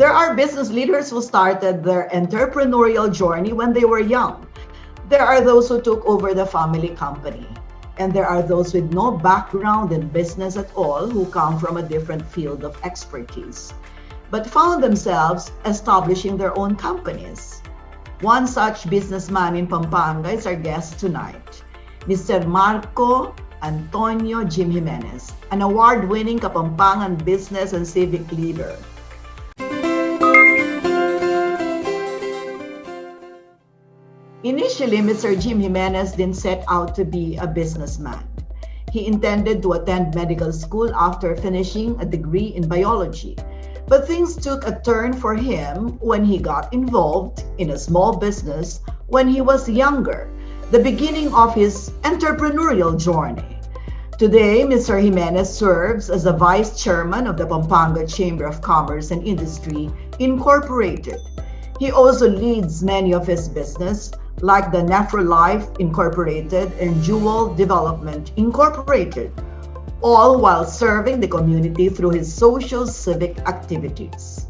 There are business leaders who started their entrepreneurial journey when they were young. There are those who took over the family company. And there are those with no background in business at all who come from a different field of expertise, but found themselves establishing their own companies. One such businessman in Pampanga is our guest tonight, Mr. Marco Antonio Jimenez, an award-winning Kapampangan business and civic leader. Initially, Mr. Jim Jimenez didn't set out to be a businessman. He intended to attend medical school after finishing a degree in biology. But things took a turn for him when he got involved in a small business when he was younger, the beginning of his entrepreneurial journey. Today, Mr. Jimenez serves as the Vice Chairman of the Pampanga Chamber of Commerce and Industry, Incorporated. He also leads many of his business, like the Nephrolife Incorporated and Jewel Development Incorporated, all while serving the community through his social civic activities.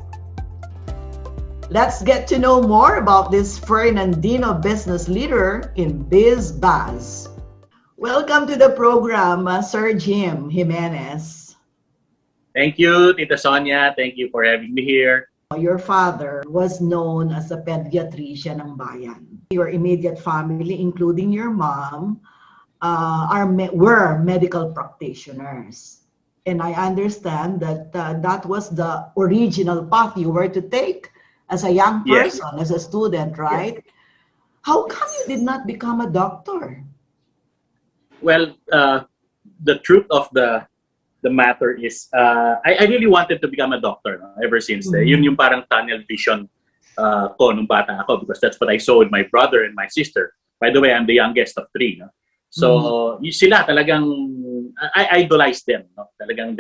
Let's get to know more about this Fernandino business leader in BizBaz. Welcome to the program, Sir Jim Jimenez. Thank you, Tita Sonia. Thank you for having me here. Your father was known as a pediatrician ng bayan. Your immediate family, including your mom, were medical practitioners. And I understand that that was the original path you were to take as a young person, yes, as a student, right? Yes. How come you did not become a doctor? Well, the truth of the matter is, I really wanted to become a doctor, no? Ever since. Yun yung parang tunnel vision ko nung bata ako, because that's what I saw with my brother and my sister. By the way, I'm the youngest of three. No? So, sila talagang, I idolized them. No? Talagang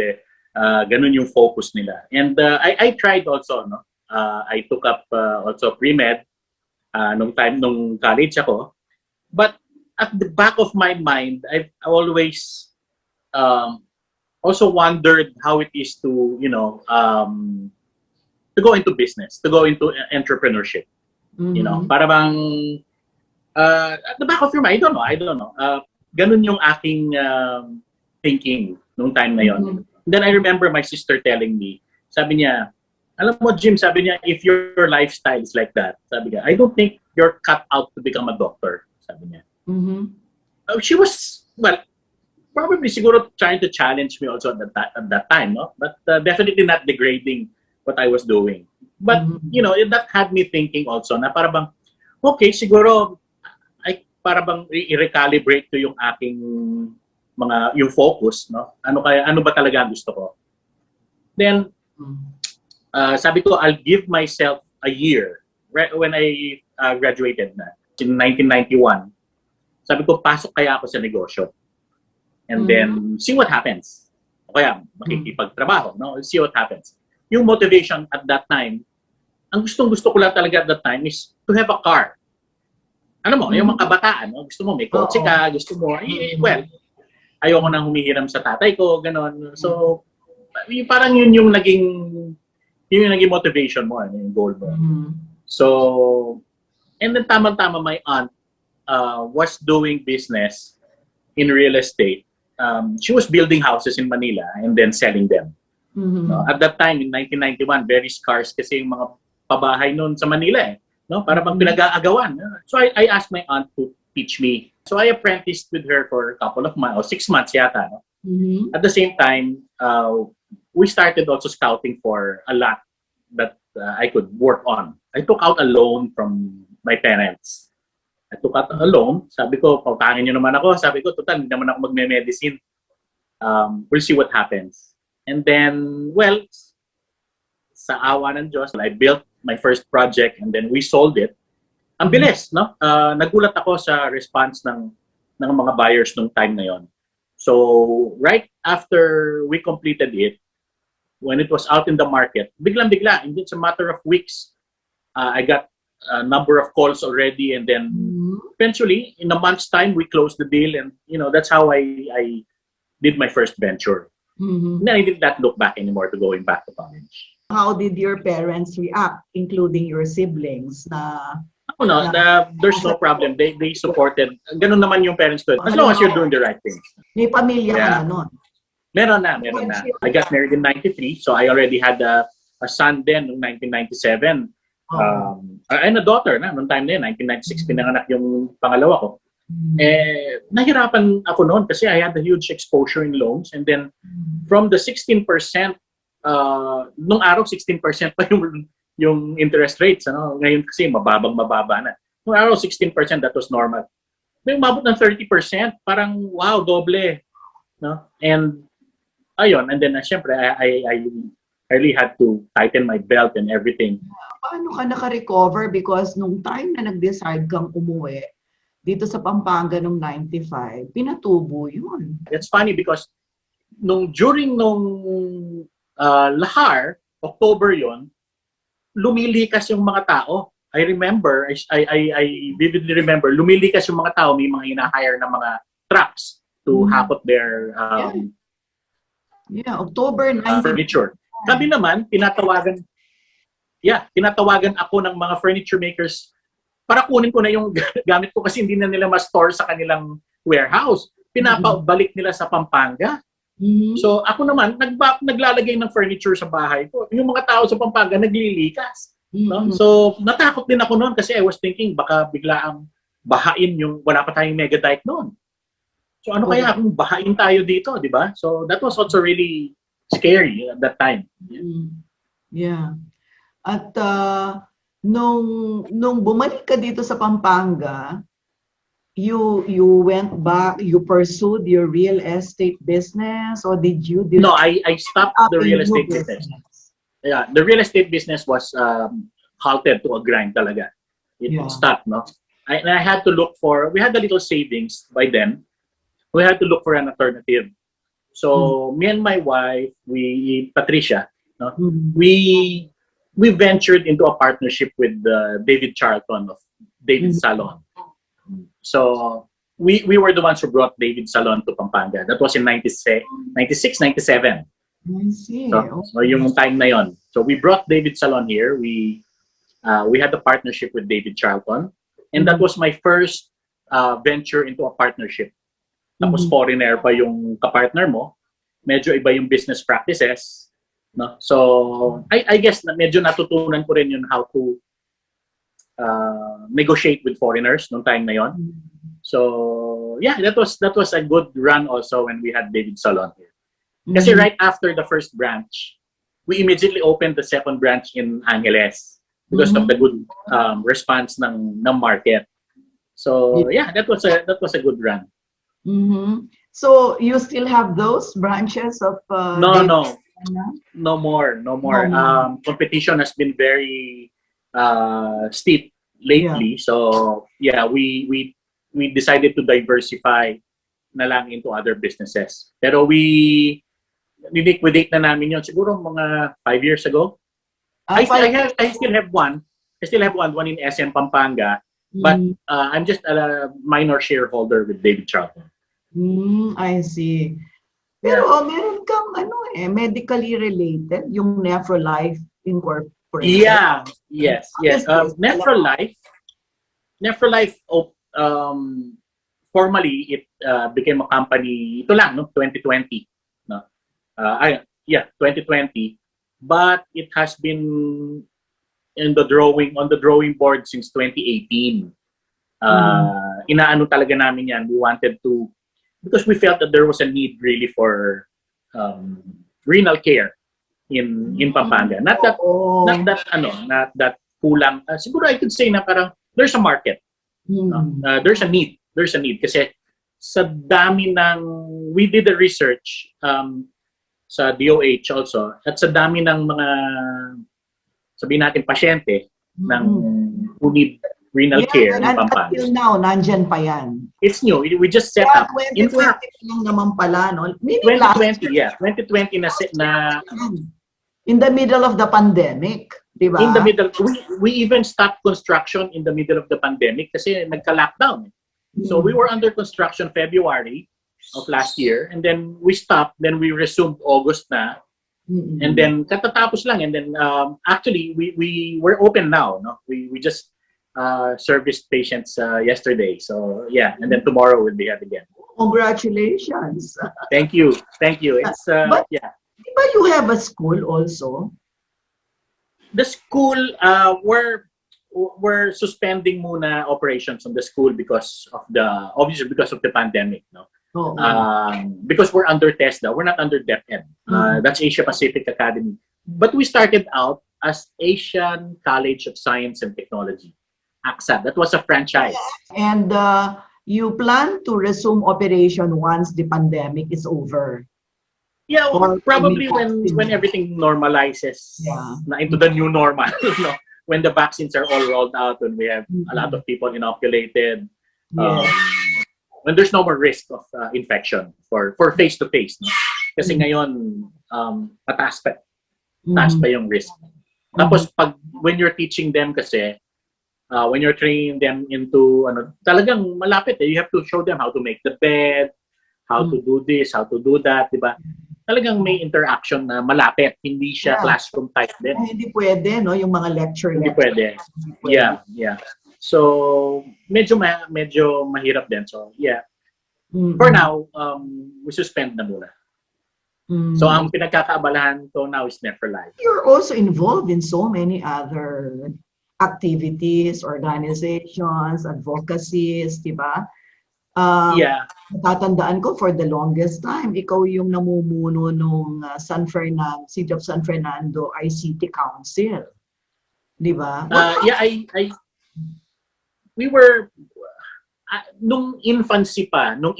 ganun yung focus nila. And I tried also. No? I took up also pre-med nung college ako. But at the back of my mind, I've always also wondered how it is to, to go into business, to go into entrepreneurship. You know, para bang, at the back of your mind, I don't know. Ganun yung aking thinking nung time na yon. Then I remember my sister telling me, sabi niya, alam mo, Jim, sabi niya, if your lifestyle is like that, sabi niya, I don't think you're cut out to become a doctor, sabi niya. She was, well, probably siguro trying to challenge me also at that time, no? But definitely not degrading what I was doing. But, that had me thinking also na para bang, okay, siguro, ay para bang i-recalibrate ko yung aking yung focus, no? Ano ba talaga ang gusto ko? Then, sabi ko, I'll give myself a year. Right when I graduated na, in 1991, sabi ko, pasok kaya ako sa negosyo. And then, see what happens. O kaya, makikipagtrabaho, no? See what happens. Yung motivation at that time, ang gustong-gusto ko lang talaga at that time is to have a car. Ano mo, yung mga kabataan, no? Gusto mo, may kotse ka, gusto mo, well, ayoko nang humihiram sa tatay ko, gano'n. So, parang yun yung naging motivation mo, yung goal mo. So, and then tama-tama, my aunt was doing business in real estate. She was building houses in Manila and then selling them. No? At that time, in 1991, very scarce kasi yung mga pabahay noon sa Manila. No? Para bang pinag-aagawan. So I asked my aunt to teach me. So I apprenticed with her for a couple of months, or 6 months yata. No? At the same time, we started also scouting for a lot that I could work on. I took out a loan from my parents. I took out a loan. Sabi ko, pautangin nyo naman ako. Sabi ko, total, hindi naman ako magme-medicine. We'll see what happens. And then, well, sa awa ng Diyos, I built my first project and then we sold it. Ang bilis, no? Nagulat ako sa response ng mga buyers nung time na yon. So, right after we completed it, when it was out in the market, biglang-bigla, in just a matter of weeks, I got a number of calls already, and then eventually, in a month's time, we closed the deal, and that's how I did my first venture. Then I did not look back anymore to going back to college. How did your parents react, including your siblings? There's no problem. They supported. Ganun naman yung parents ko. As long as you're doing the right thing. May pamilya ka na nun? Meron na. I got married in 93, so I already had a son then noong 1997. And a daughter na noong time na yun, 1996, pinanganak yung pangalawa ko. Nahirapan ako noon kasi I had a huge exposure in loans, and then from the 16%, nung araw 16% pa yung interest rates, ngayon kasi mababa na. Nung araw 16%, that was normal. May umabot ng 30%, parang wow, doble, no? And ayun, and then syempre I really had to tighten my belt and everything. Paano ka naka-recover? Because nung time na nag-decide kang umuwi dito sa Pampanga nung 95, Pinatubo yun. It's funny because during lahar, October yon, lumilikas yung mga tao. I remember, I vividly remember, lumilikas yung mga tao, may mga hina-hire na mga trucks to hakot their October 9 furniture. Sabi naman, tinatawagan ako ng mga furniture makers para kunin ko na yung gamit ko kasi hindi na nila ma-store sa kanilang warehouse. Pinapabalik nila sa Pampanga. So ako naman, naglalagay ng furniture sa bahay ko. Yung mga tao sa Pampanga naglilikas. No? So natakot din ako noon kasi I was thinking baka biglaang bahain yung wala pa tayong mega dike noon. So ano kaya kung bahain tayo dito, di ba? So that was also really scary at that time. Yeah. At nung bumalik ka dito sa Pampanga, you went back, you pursued your real estate business, or did you? No, I stopped the real estate business. Yeah, the real estate business was halted to a grind talaga. It stopped, no? I had to look for, we had a little savings by then. We had to look for an alternative. So me and my wife, Patricia, no? We ventured into a partnership with David Charlton of David Salon. So we were the ones who brought David Salon to Pampanga. That was in 96, 97. I see. So yung time na yon. So we brought David Salon here. We had a partnership with David Charlton, and that was my first venture into a partnership. Tapos foreigner pa yung kapartner mo. Medyo iba yung business practices. No? So I guess na medyo natutunan ko rin yun how to negotiate with foreigners nung time na yon. So yeah, that was a good run also when we had David Salon here. Kasi right after the first branch, we immediately opened the second branch in Angeles because of the good response ng market. So yeah, that was a good run. So you still have those branches of No more. Competition has been very steep lately. So yeah, we decided to diversify na lang into other businesses. Pero liquidate na namin yun siguro mga 5 years ago. I still have one. I still have one in SM Pampanga, but I'm just a minor shareholder with David Charlton. I see. Pero meron kang medically related, yung Nephrolife Incorporated. Yeah, yes. Nephrolife, formally it became a company. Ito lang, no, 2020. No, 2020. But it has been on the drawing board since 2018. Inaano talaga namin yan. We wanted to, because we felt that there was a need really for renal care in Pampanga. Not that kulang. Siguro I could say na parang there's a market. There's a need kasi sa dami ng, we did the research sa DOH also, at sa dami ng mga, sabihin natin, pasyente ng who need renal care in Pampanga. Until now, nandyan pa yan. It's new. We just set up. 2020 lang naman pala, no? 2020, yeah. 2020 na in the middle of the pandemic, di ba? In the middle, we even stopped construction in the middle of the pandemic kasi nagka-lockdown. So we were under construction February of last year, and then we stopped, then we resumed August na, And then katatapos lang, and then actually we're open now, no? We just serviced patients yesterday. So yeah, and then tomorrow we'll be at again. Congratulations. Thank you. It's But, yeah. but you have a school also. The school we're suspending muna operations on the school because of the pandemic, no? Because we're under TESDA, we're not under DepEd. That's Asia Pacific Academy. But we started out as Asian College of Science and Technology, ACSA. That was a franchise. And you plan to resume operation once the pandemic is over? Yeah, probably when everything normalizes into the new normal. No? When the vaccines are all rolled out, when we have a lot of people inoculated, when there's no more risk of infection for face-to-face. No? Kasi ngayon, mataas pa yung risk. Tapos when you're teaching them kasi, when you're training them into, talagang malapit you have to show them how to make the bed, how to do this, how to do that, di ba? Talagang may interaction na malapit, hindi siya classroom type din. Hindi pwede, no? Yung mga lecture. Hindi pwede. Yeah. So, medyo mahirap din. So, yeah. For now, we suspend na muna. So, ang pinagkakaabalahan to now is Neferlife. You're also involved in so many other activities, organizations, advocacies, di ba? Natatandaan ko for the longest time, ikaw yung namumuno nung City of San Fernando ICT Council. Di ba? We were nung infancy pa ng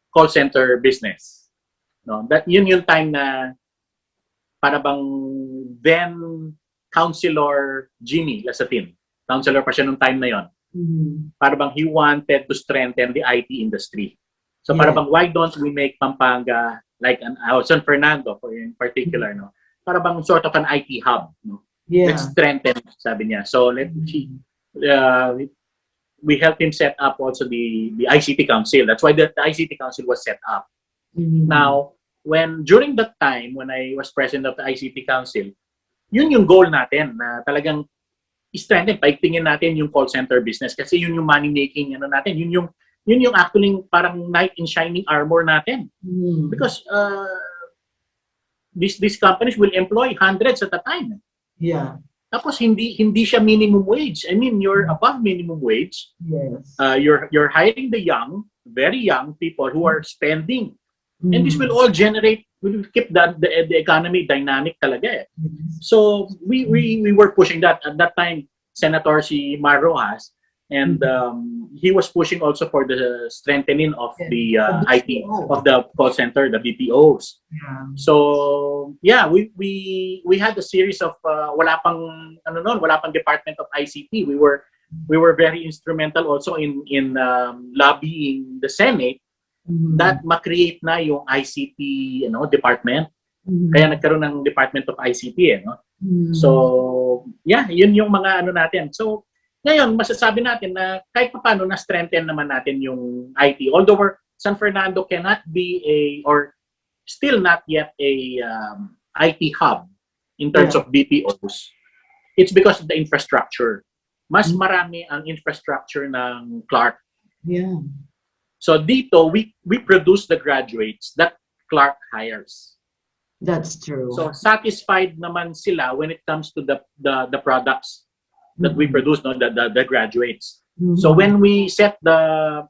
call center business. No, that yun yung time na para bang then Councilor Jimmy Lasatin. Councilor pa siya nung time na yon. Para bang he wanted to strengthen the IT industry. So para bang why don't we make Pampanga like San Fernando in particular, no? Para bang sort of an IT hub, no? Let's strengthen, sabi niya. So we helped him set up also the ICT Council. That's why the ICT Council was set up. Now, during that time when I was president of the ICT Council, yun yung goal natin na talagang i-strengthen, paigtingin natin yung call center business kasi yun yung money making natin, yun yung actually parang knight in shining armor natin. Because these companies will employ hundreds at a time. Yeah. Tapos hindi siya minimum wage. I mean, you're above minimum wage. Yes. You're hiring the very young people who are spending. And this will all will keep the economy dynamic talaga. So we were pushing that. At that time, Senator si Mar Rojas, and he was pushing also for the strengthening of the IT, of the call center, the BPOs. So yeah, we had a series of wala pang Department of ICT. We were very instrumental also in lobbying the Senate that ma-create na yung ICT department. Kaya nagkaroon ng Department of ICT no. So yeah, yun yung mga natin. So ngayon masasabi natin na kahit paano na strengthen naman natin yung IT. Although San Fernando cannot be or still not yet a IT hub in terms of BPOs. It's because of the infrastructure. Mas marami ang infrastructure ng Clark. So dito, we produce the graduates that Clark hires. That's true. So satisfied naman sila when it comes to the products that we produce, no, the graduates. So when we set the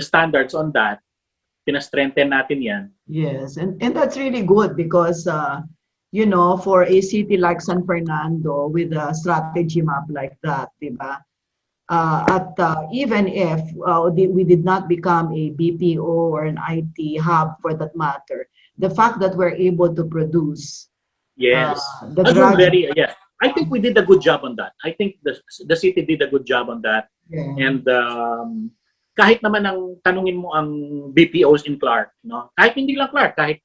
standards on that, pina-strengthen natin yan. Yes, and that's really good because for a city like San Fernando with a strategy map like that, diba? Even if we did not become a BPO or an IT hub for that matter, the fact that we're able to produce I think we did a good job on that. I think the city did a good job on that. And kahit naman ang tanungin mo ang BPOs in Clark, no? Kahit hindi lang Clark, kahit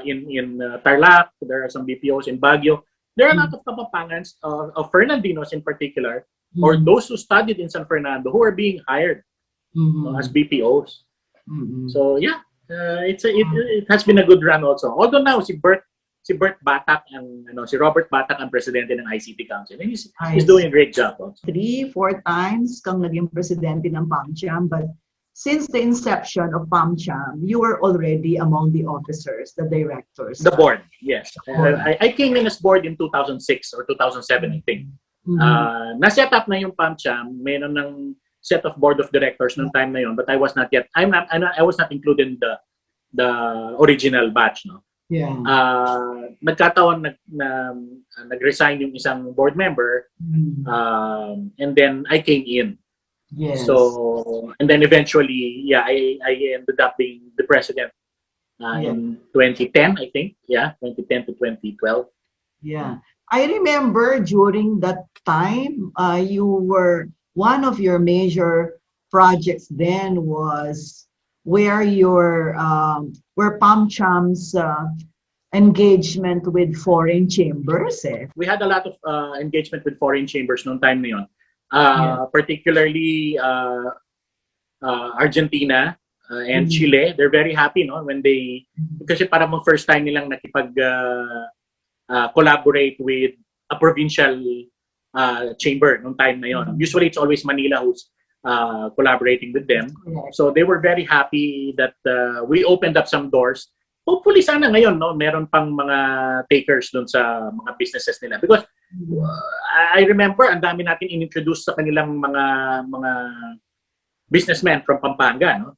in Tarlac, there are some BPOs in Baguio. There are a lot of Kapampangans, of Fernandinos in particular, or those who studied in San Fernando who are being hired as BPOs. So yeah, It has been a good run also. Although now si Bert Batak si Robert Batak ang presidente ng ICT Council. And he's doing a great job also. 3-4 times kang naging presidente ng PAMCHAM, but since the inception of PAMCHAM, you were already among the officers, the directors. The board, yes. I came in as board in 2006 or 2007, I think. Na-set up na yung PAMCHAM, mayroon ng set of board of directors noong time na yun, but I was not yet. I was not included in the original batch, no. Yeah. Nagkataon nag-resign yung isang board member, and then I came in. Yes. So, and then eventually, I ended up being the president in 2010, I think. Yeah, 2010 to 2012. Yeah. I remember during that time, one of your major projects then was where PAMCHAM's engagement with foreign chambers. We had a lot of engagement with foreign chambers noong time na yun. Particularly Argentina and Chile. They're very happy, no, when kasi parang first time nilang nakipag collaborate with a provincial chamber noong time na yun. Usually it's always Manila who's collaborating with them. So they were very happy that we opened up some doors. Hopefully sana ngayon, no, meron pang mga takers doon sa mga businesses nila. Because I remember ang dami natin in-introduce sa kanilang mga businessmen from Pampanga, no,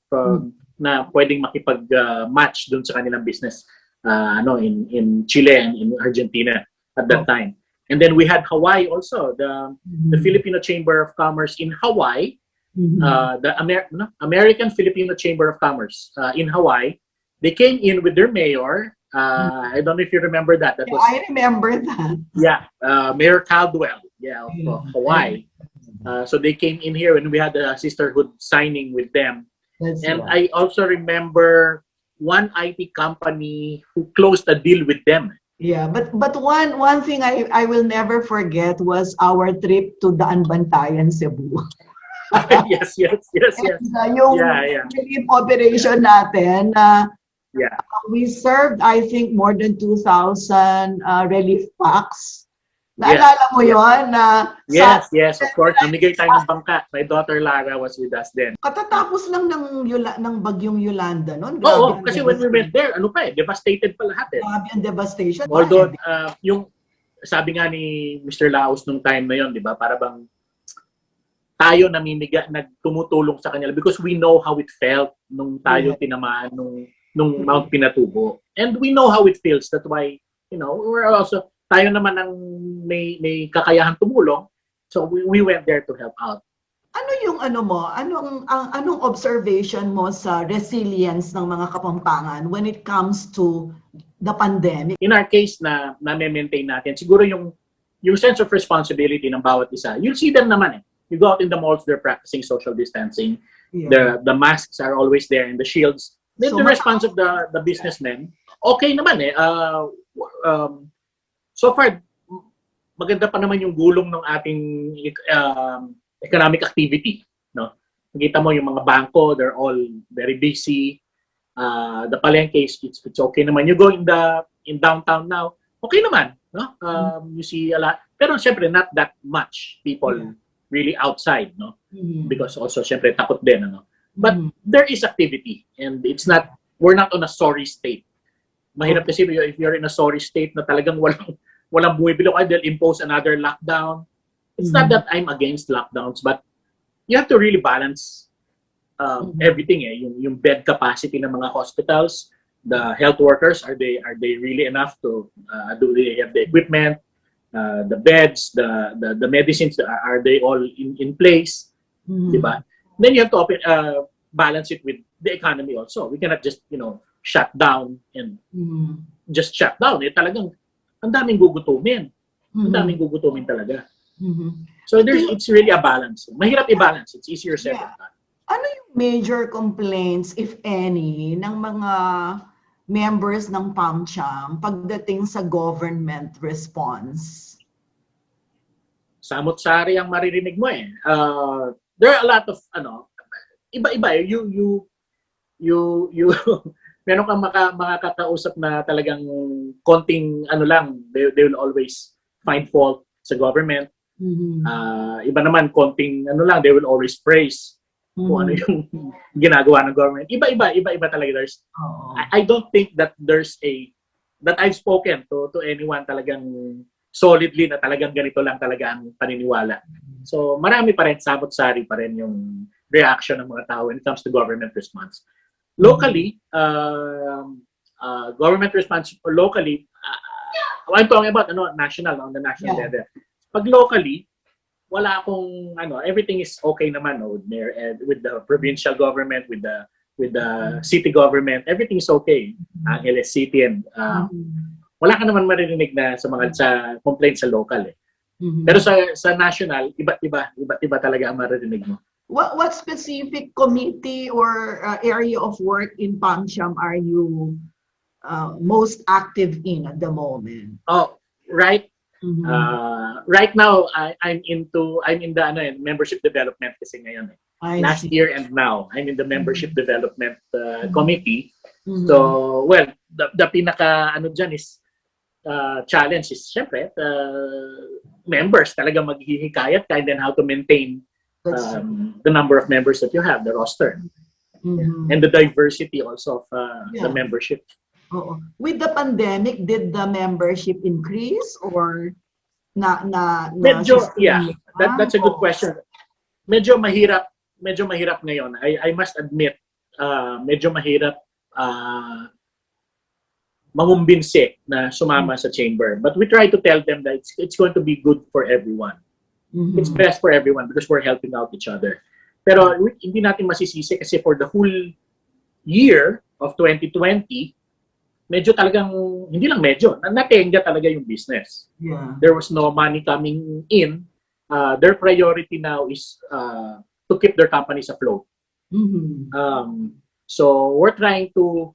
na pwedeng makipag-match doon sa kanilang business in Chile and in Argentina at that time. And then we had Hawaii also, the Filipino Chamber of Commerce in Hawaii, the American Filipino Chamber of Commerce in Hawaii. They came in with their mayor. I don't know if you remember that. I remember that. Yeah, Mayor Caldwell, of Hawaii. So they came in here and we had a sisterhood signing with them. I also remember one IT company who closed a deal with them. Yeah, but one thing I will never forget was our trip to Daanbantayan, Cebu. Yes. And, yung relief operation natin, we served, I think, more than 2,000 relief packs. Naalala mo yun? Yes, of course. Namigay tayo ng bangka. My daughter Lara was with us then. Katatapos lang ng bagyong Yolanda noon. Oo, kasi when we went there, devastated pa lahat eh. Grabe ang devastation. Although, yung sabi nga ni Mr. Laos nung time na yun, di ba, para bang tayo nagtumutulong sa kanila because we know how it felt nung tayo tinamaan nung Mount Pinatubo. And we know how it feels. That's why, we're also, tayo naman ang may kakayahan tumulong. So we went there to help out. Ano yung anong observation mo sa resilience ng mga Kapampangan when it comes to the pandemic? In our case na maintain natin, siguro yung sense of responsibility ng bawat isa. You'll see them naman eh. You go out in the malls, they're practicing social distancing. Yeah. The masks are always there and the shields. Then the response of the businessmen, okay naman eh. So far, maganda pa naman yung gulong ng ating economic activity. No? Nakita mo yung mga bangko, they're all very busy. The palengke, it's okay naman. You go in downtown now, okay naman. No? You see a lot. Pero syempre, not that much people really outside. No? Because also, syempre, takot din. Ano? But there is activity. And we're not on a sorry state. Mahirap kasi if you're in a sorry state na talagang walang bumibili ka, they'll impose another lockdown. It's not that I'm against lockdowns, but you have to really balance everything. Yung bed capacity ng mga hospitals, the health workers, are they really enough to do they have the equipment, the beds, the medicines, are they all in place? Diba? Then you have to balance it with the economy also. We cannot just shut down and just shut down. Talagang ang daming gugutumin. Ang daming gugutumin talaga. So it's really a balance. Mahirap i-balance. It's easier said than done. Ano yung major complaints, if any, ng mga members ng PAMCHAM pagdating sa government response? Samot-sari ang maririnig mo eh. There are a lot of iba-iba. you meron kang makakausap na talagang konting ano lang, they will always find fault sa government. Iba naman konting ano lang, they will always praise kung ano yung ginagawa ng government. Iba talaga. I don't think that that I've spoken to anyone talagang solidly na talagang ganito lang talaga ang paniniwala. So marami pa rin, sabot-sari pa rin yung reaction ng mga tao when it comes to government response. Locally, government response locally, I'm talking about national, on the national level. Pag locally, wala akong everything is okay naman with the provincial government, with the city government, everything is okay. Angeles City and wala ka naman maririnig na sa complaint sa local eh. Pero sa national, iba't iba talaga ang maririnig mo. What specific committee or area of work in PAMCHAM are you most active in at the moment? Right. Right now, I'm in the membership development kasi ngayon. Last year and now, I'm in the membership development committee. So, well, the pinaka dyan is challenge is syempre members talaga maghihikayat ka, and then how to maintain the number of members that you have, the roster, and the diversity also of the membership. With the pandemic, did the membership increase or medyo, that's a good question. Medyo mahirap ngayon. I must admit, medyo mahirap mangumbinsi na sumama sa chamber. But we try to tell them that it's going to be good for everyone. It's best for everyone because we're helping out each other. Pero hindi natin masisisi kasi for the whole year of 2020, medyo talagang, hindi lang medyo, natenga talaga yung business. There was no money coming in. Their priority now is to keep their companies afloat. So we're trying to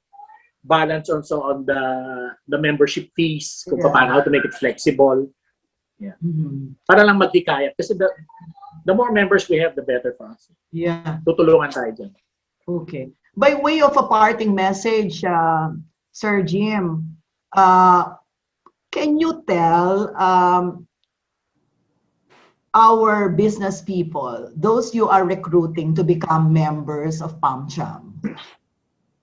balance also on the membership fees, kung paano, how to make it flexible. Para lang maghikayat. Kasi the more members we have, the better for us. Tutulungan tayo dyan. Okay. By way of a parting message, Sir Jim, can you tell our business people, those you are recruiting to become members of PAMCHAM,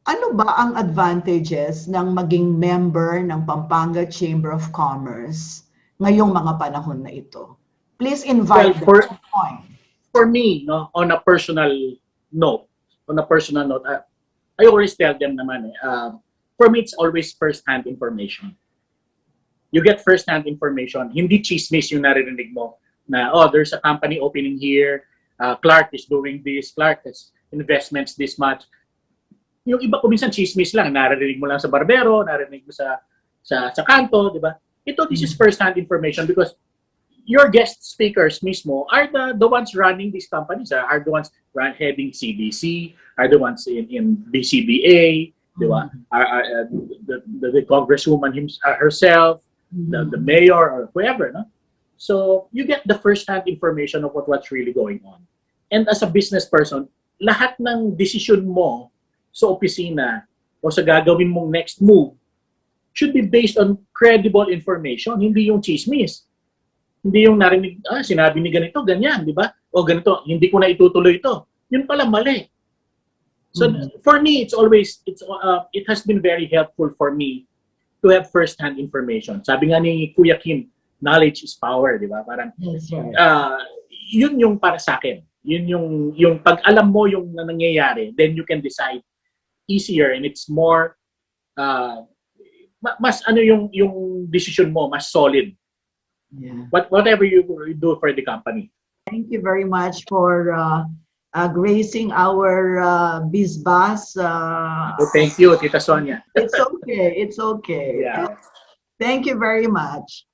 ano ba ang advantages ng maging member ng Pampanga Chamber of Commerce ngayong mga panahon na ito? Please invite them to join. For me, on a personal note, I always tell them naman, for me, it's always first-hand information. You get first-hand information. Hindi chismis yung naririnig mo na, there's a company opening here, Clark is doing this, Clark has investments this much. Yung iba ko minsan chismis lang, naririnig mo lang sa barbero, naririnig mo sa kanto, di ba? This is first-hand information because your guest speakers mismo are the ones running these companies, are the ones heading CDC, are the ones in BCBA, di ba? The congresswoman herself, the mayor, or whoever, no? So you get the first-hand information of what's really going on. And as a business person, lahat ng decision mo sa opisina o sa gagawin mong next move should be based on credible information, hindi yung chismis. Hindi yung narinig, sinabi ni ganito, ganyan, di ba? O ganito, hindi ko na itutuloy ito. Yun pala mali. So for me, it has been very helpful for me to have first-hand information. Sabi nga ni Kuya Kim, knowledge is power, di ba? Parang yun yung para sa akin. Yun yung pag alam mo yung nangyayari, then you can decide easier and it's more mas yung decision mo mas solid. Whatever you do for the company. Thank you very much for gracing our BizBus. Thank you, Tita Sonia. It's okay. Yeah. Thank you very much.